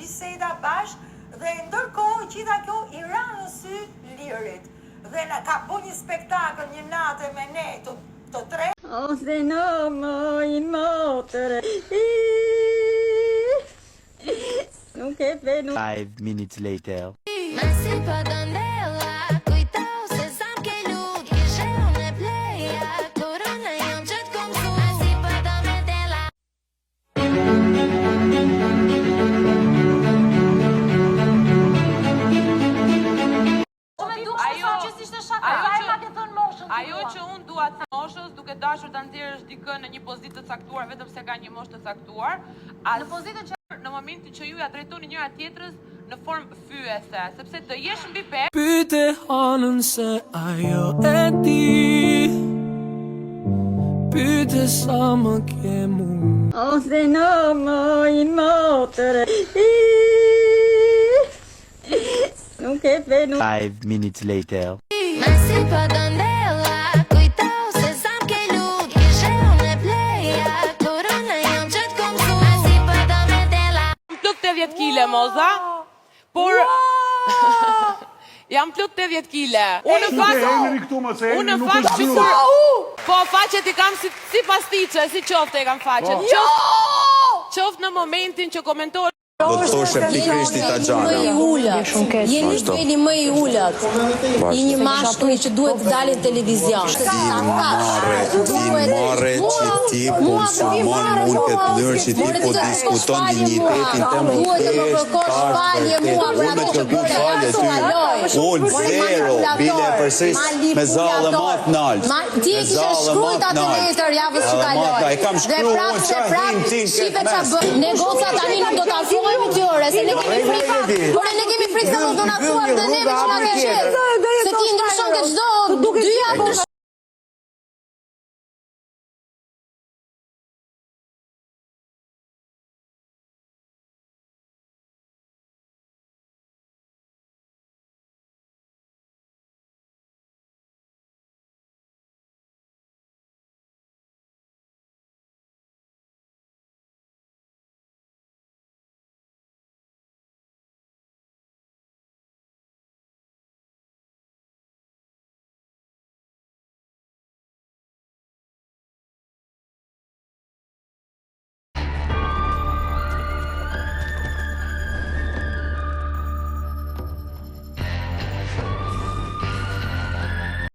biseda bashk dhe ndërkohë gjitha kjo i ra në sy Lirit. Dhe ka bu një spektakël një natë me ne të tre. Ose në mojnë motër. Nuk e venu. 5 minutes later. Ma si pa dondela, kujtau se sam ke lut, kishe unë e pleja, korona jam që t'kom su. Ma si pa dondela. Ajo që unë dua të moshës, duke dashur ta nxjerrësh dikën në një pozitë të caktuar vetëm se ka një moshë të caktuar, në pozitën që në momentin që ju ja drejtoni njëra tjetrës në formë fyese, sepse të jesh mbi pep. Pyete hanën se ajo e di. Pyete sa më ke mu. Ose në mojnë motër. Nuk e venu. 5 minutes later. Ma si pa dondela, kujtau se sam ke lut, kishe unë e pleja, korona jam që t'kom su. Ma si pa dondela. Plot 80 kg moza, por jam plot 80 kg. Unë në fakt që po faqet i kam si pastice, si qofte i kam faqet. Qoftë në momentin që komentohet. Do të thoshe pikrisht italiane. Jeni veni më i ullat. I një mashkulli që duhet të dalë në televizion. Ti marre që ti po sulmon mund këtë lërë që ti po diskuton dignitetin të më unë me të kërku falje ty. Unë zero, bile e përsëris me zallë matë nalë. Ti e kishe shkrujt atë letër javës që kaloj. E kam shkru unë që ahim ti në këtë mes. Negoca tani nuk do të afrohemi të ore, se ne kemi frikë. Por ne kemi frikë se do donatuar dhe neve që na ke qenë. Se ti ndryshon ke çdo 2 apo